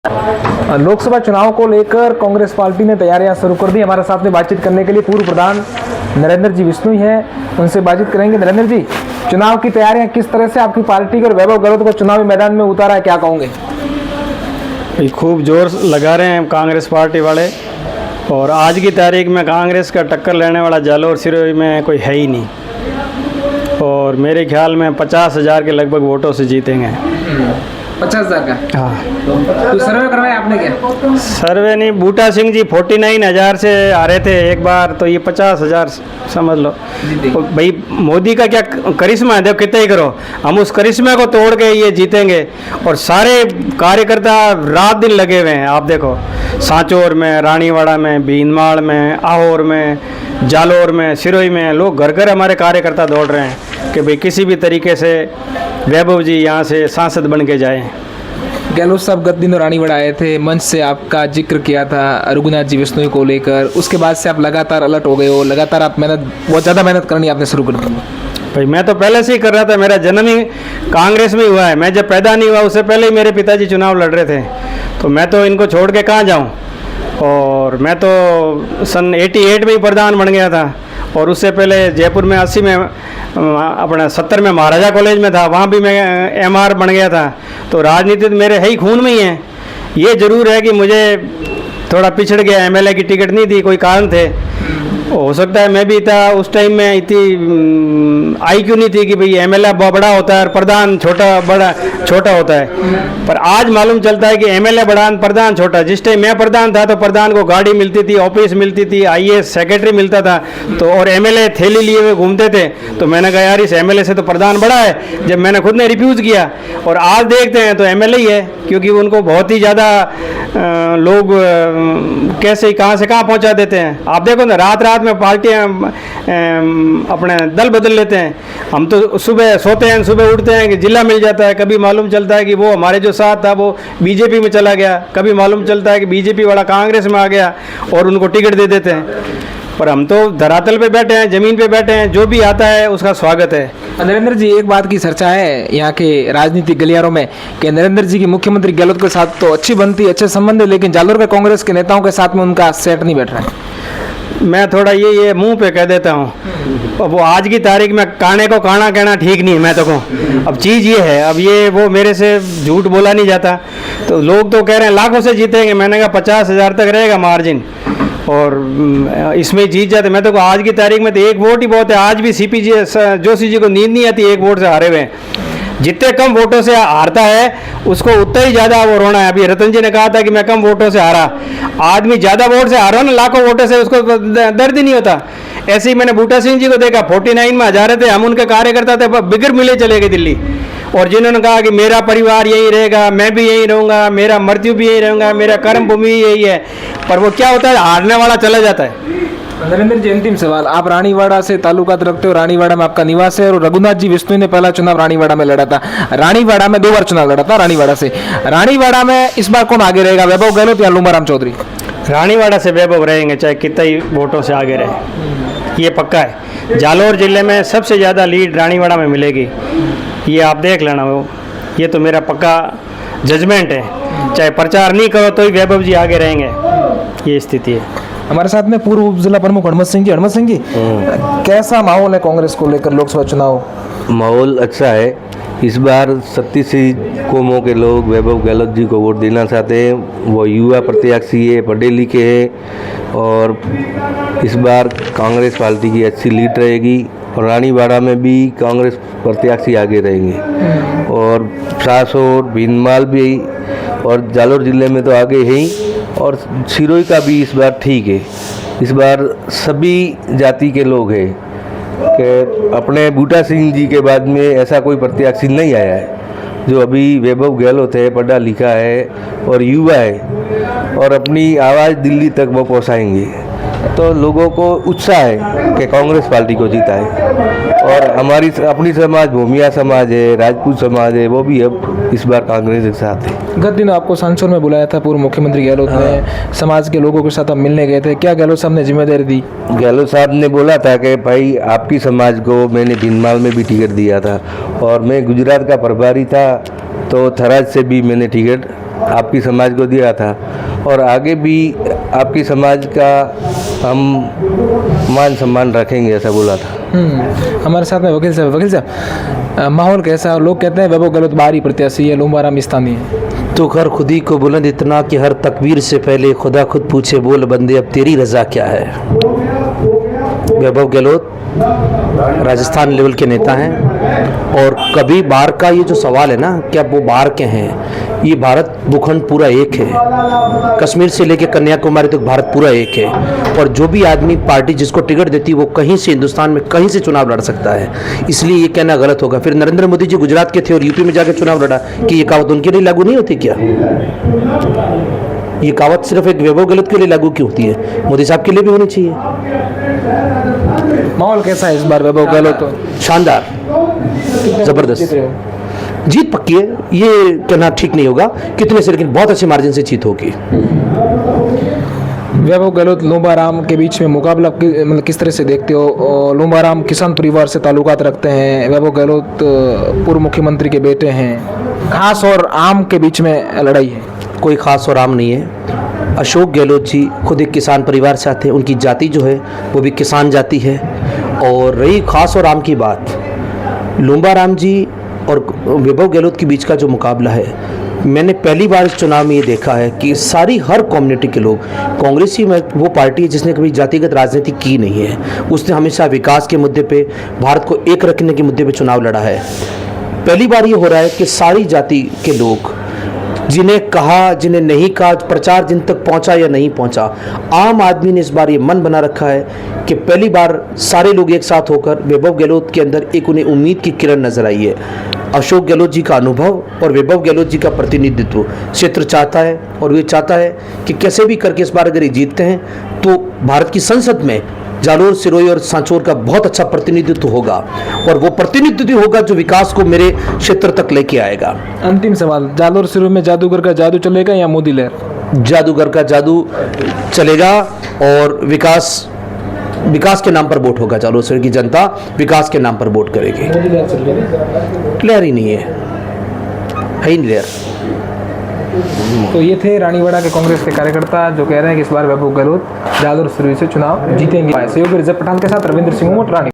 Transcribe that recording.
लोकसभा चुनाव को लेकर कांग्रेस पार्टी ने तैयारियां शुरू कर दी। हमारे साथ में बातचीत करने के लिए पूर्व प्रधान नरेंद्र जी बिश्नोई हैं, उनसे बातचीत करेंगे। नरेंद्र जी, चुनाव की तैयारियां किस तरह से आपकी पार्टी और वैभव गहलोत को चुनावी मैदान में उतारा है, क्या कहोगे? खूब जोर लगा रहे हैं कांग्रेस पार्टी वाले, और आज की तारीख में कांग्रेस का टक्कर लेने वाला जालौर सिरोही में कोई है ही नहीं, और मेरे ख्याल में 50,000 के लगभग वोटों से जीतेंगे। 50,000 का? हाँ। तो सर्वे करवाया आपने क्या? सर्वे नहीं, बूटा सिंह जी 49,000 से आ रहे थे एक बार, तो ये 50,000 समझ लो। तो भाई मोदी का क्या करिश्मा है, देखो कितना ही करो, हम उस करिश्मा को तोड़ के ये जीतेंगे। और सारे कार्यकर्ता रात दिन लगे हुए हैं, आप देखो सांचौर में, रानीवाड़ा में, भीनमाल में, आहोर में, जालौर में, सिरोही में, लोग घर घर हमारे कार्यकर्ता दौड़ रहे हैं कि भाई किसी भी तरीके से वैभव जी यहाँ से सांसद बन के जाएं। गहलोत साहब गत दिनों रानीवाड़ा आए थे, मंच से आपका जिक्र किया था रघुनाथ जी बिश्नोई को लेकर, उसके बाद से आप लगातार अलर्ट हो गए हो, लगातार आप बहुत ज़्यादा मेहनत करनी आपने शुरू कर दी। भाई मैं तो पहले से ही कर रहा था, मेरा जन्म ही कांग्रेस में हुआ है, मैं जब पैदा नहीं हुआ उससे पहले ही मेरे पिताजी चुनाव लड़ रहे थे, तो मैं तो इनको छोड़ के कहाँ जाऊँ। और मैं तो सन 88 में ही प्रधान बन गया था, और उससे पहले जयपुर में 80 में अपना 70 में महाराजा कॉलेज में था, वहाँ भी मैं MR बन गया था। तो राजनीति तो मेरे है ही खून में ही है। ये ज़रूर है कि मुझे थोड़ा पिछड़ गया, MLA की टिकट नहीं थी, कोई कारण थे, हो सकता है मैं भी था उस टाइम में, इतनी IQ नहीं थी कि भाई MLA बड़ा होता है और प्रधान छोटा होता है। पर आज मालूम चलता है कि MLA बड़ा, प्रधान छोटा। जिस टाइम मैं प्रधान था तो प्रधान को गाड़ी मिलती थी, ऑफिस मिलती थी, IAS सेक्रेटरी मिलता था, तो और MLA थैली लिए हुए घूमते थे। तो मैंने कहा यार इस MLA से तो प्रधान बड़ा है, जब मैंने खुद ने रिफ्यूज़ किया। और आज देखते हैं तो MLA ही है, क्योंकि उनको बहुत ही ज़्यादा लोग कैसे कहाँ से कहाँ पहुँचा देते हैं। आप देखो ना, रात रात में पार्टियाँ अपने दल बदल लेते हैं। हम तो सुबह सोते हैं, सुबह उठते हैं कि जिला मिल जाता है, कभी मालूम चलता है कि वो हमारे जो साथ था वो BJP में चला गया, कभी मालूम चलता है कि BJP वाला कांग्रेस में आ गया और उनको टिकट दे देते हैं। पर हम तो धरातल पे बैठे हैं, ज़मीन पे बैठे हैं, जो भी आता है उसका स्वागत है। नरेंद्र जी, एक बात की चर्चा है यहाँ के राजनीतिक गलियारों में कि नरेंद्र जी की मुख्यमंत्री गहलोत के साथ तो अच्छी बनती, अच्छे संबंध है, लेकिन जालौर के कांग्रेस के नेताओं के साथ में उनका सेट नहीं बैठ रहा है। मैं थोड़ा ये मुंह पे कह देता हूँ, अब वो आज की तारीख में काने को काना कहना ठीक नहीं है, मैं तो कहूँ। अब चीज़ ये है, अब ये वो मेरे से झूठ बोला नहीं जाता, तो लोग तो कह रहे हैं लाखों से जीतेंगे, मैंने कहा 50,000 तक रहेगा मार्जिन, और इसमें जीत जाते। मैं तो आज की तारीख में तो एक वोट ही बहुत है। आज भी CP जोशी जी को नींद नहीं आती, एक वोट से हारे हुए हैं। जितने कम वोटों से हारता है उसको उतना ही ज़्यादा वो रोना है। अभी रतन जी ने कहा था कि मैं कम वोटों से हारा, आदमी ज़्यादा वोट से हारा ना, लाखों वोटों से, उसको दर्द ही नहीं होता। ऐसे ही मैंने बूटा सिंह जी को देखा, 49 में हजारे थे, हम उनके कार्यकर्ता थे, बिगर मिले चले गए दिल्ली, और जिन्होंने कहा कि मेरा परिवार यही रहेगा, मैं भी यही रहूँगा, मेरा मृत्यु भी यही रहूँगा, मेरा कर्म भूमि यही है, पर वो क्या होता है, हारने वाला चला जाता है। नरेंद्र जी, अंतिम सवाल, आप रानीवाड़ा से ताल्लुकात रखते हो, रानीवाड़ा में आपका निवास है, और रघुनाथ जी बिश्नोई ने पहला चुनाव रानीवाड़ा में लड़ा था, रानीवाड़ा में 2 बार चुनाव लड़ा था रानीवाड़ा से। रानीवाड़ा में इस बार कौन आगे रहेगा, वैभव गहलोत या लूमाराम चौधरी? रानीवाड़ा से वैभव रहेंगे, चाहे कितना ही वोटों से आगे रहे, ये पक्का है। जालौर जिले में सबसे ज़्यादा लीड रानीवाड़ा में मिलेगी, ये आप देख लेना, वो ये तो मेरा पक्का जजमेंट है। चाहे प्रचार नहीं करो तो ही वैभव जी आगे रहेंगे, ये स्थिति है। हमारे साथ में पूर्व उप जिला प्रमुख हनुमत सिंह जी। हनुमत सिंह जी, कैसा माहौल है कांग्रेस को लेकर लोकसभा चुनाव? माहौल अच्छा है। इस बार 37 कौमों के लोग वैभव गहलोत जी को वोट देना चाहते हैं। वो युवा प्रत्याशी है, पढ़े लिखे हैं, और इस बार कांग्रेस पार्टी की अच्छी लीड रहेगी, और रानीवाड़ा में भी कांग्रेस प्रत्याशी आगे रहेंगे, और सांचौर, भीनमाल भी, और जालौर जिले में तो आगे है ही, और सिरोही का भी इस बार ठीक है। इस बार सभी जाति के लोग हैं कि अपने बूटा सिंह जी के बाद में ऐसा कोई प्रत्याशी नहीं आया है जो अभी वैभव गहलोत है, पढ़ा लिखा है और युवा है, और अपनी आवाज़ दिल्ली तक वो पहुंचाएंगे। तो लोगों को उत्साह है कि कांग्रेस पार्टी को जीता है। और हमारी अपनी समाज, भूमिया समाज है, राजपूत समाज है, वो भी अब इस बार कांग्रेस के साथ है। गत दिनों आपको सांसद में बुलाया था पूर्व मुख्यमंत्री गहलोत ने, समाज के लोगों के साथ आप मिलने गए थे, क्या गहलोत साहब ने जिम्मेदारी दी? गहलोत साहब ने बोला था कि भाई आपकी समाज को मैंने भीनमाल में भी टिकट दिया था, और मैं गुजरात का प्रभारी था तो थराज से भी मैंने टिकट आपकी समाज को दिया था और आगे भी आपकी समाज का हम मान सम्मान रखेंगे, ऐसा बोला था। हमारे साथ में वकील साहब, माहौल कैसा है? लोग कहते हैं वैभव गहलोत बाहरी प्रत्याशी है, लुम्बाराम स्थानीय है। तो कर खुद ही को बुलंद इतना कि हर तकबीर से पहले खुदा खुद पूछे, बोल बंदे अब तेरी रजा क्या है। वैभव गहलोत राजस्थान लेवल के नेता हैं और कभी बाहर का ये जो सवाल है ना कि अब वो बाहर के हैं, ये भारत भूखंड पूरा एक है, कश्मीर से लेकर कन्याकुमारी तक भारत पूरा एक है और जो भी आदमी पार्टी जिसको टिकट देती है वो कहीं से हिंदुस्तान में कहीं से चुनाव लड़ सकता है, इसलिए ये कहना गलत होगा। फिर नरेंद्र मोदी जी गुजरात के थे और यूपी में जाकर चुनाव लड़ा, कि ये कहावत उनके लिए लागू नहीं होती क्या? ये कहावत सिर्फ एक वैभव गहलोत के लिए लागू क्यों होती है? मोदी साहब के लिए भी होनी चाहिए। माहौल कैसा है इस बार वैभव गहलोत? शानदार, जबरदस्त जीत पक्की है, ये कहना ठीक नहीं होगा कितने से, लेकिन बहुत अच्छे मार्जिन से जीत होगी। वैभव गहलोत लुम्बाराम के बीच में मुकाबला मतलब किस तरह से देखते हो? और लुम्बाराम किसान परिवार से ताल्लुकात रखते हैं, वैभव गहलोत पूर्व मुख्यमंत्री के बेटे हैं, खास और आम के बीच में लड़ाई है। कोई खास और आम नहीं है। अशोक गहलोत जी खुद एक किसान परिवार से आते हैं, उनकी जाति जो है वो भी किसान जाति है। और रही खास और आम की बात, लुम्बाराम जी और वैभव गहलोत के बीच का जो मुकाबला है, मैंने पहली बार इस चुनाव में ये देखा है कि सारी हर कम्युनिटी के लोग, कांग्रेस ही में वो पार्टी है जिसने कभी जातिगत राजनीति की नहीं है, उसने हमेशा विकास के मुद्दे पे, भारत को एक रखने के मुद्दे पे चुनाव लड़ा है। पहली बार ये हो रहा है कि सारी जाति के लोग, जिन्हें कहा जिन्हें नहीं कहा, प्रचार जिन तक पहुंचा या नहीं पहुंचा, आम आदमी ने इस बार ये मन बना रखा है कि पहली बार सारे लोग एक साथ होकर वैभव गहलोत के अंदर एक उन्हें उम्मीद की किरण नजर आई है। अशोक गहलोत जी का अनुभव और वैभव गहलोत जी का प्रतिनिधित्व क्षेत्र चाहता है और वे चाहता है कि कैसे भी करके इस बार अगर ये जीतते हैं तो भारत की संसद में जालोर, सिरोही और सांचौर का बहुत अच्छा प्रतिनिधित्व होगा और वो प्रतिनिधित्व होगा जो विकास को मेरे क्षेत्र तक लेके आएगा। अंतिम सवाल, जालोर सिरोही में जादूगर का जादू चलेगा या मोदी लहर? जादूगर का जादू चलेगा और विकास के नाम पर वोट होगा। जालोर सिरोही की जनता विकास के नाम पर वोट करेगी। लहर ही नहीं है ही नहीं लहर। तो ये थे रानीवाड़ा के कांग्रेस के कार्यकर्ता जो कह रहे हैं कि इस बार वैभव गहलोत जालोर सिरोही से चुनाव जीतेंगे। सहयोगी रिजब पठान के साथ रविंद्र सिंह, रानी।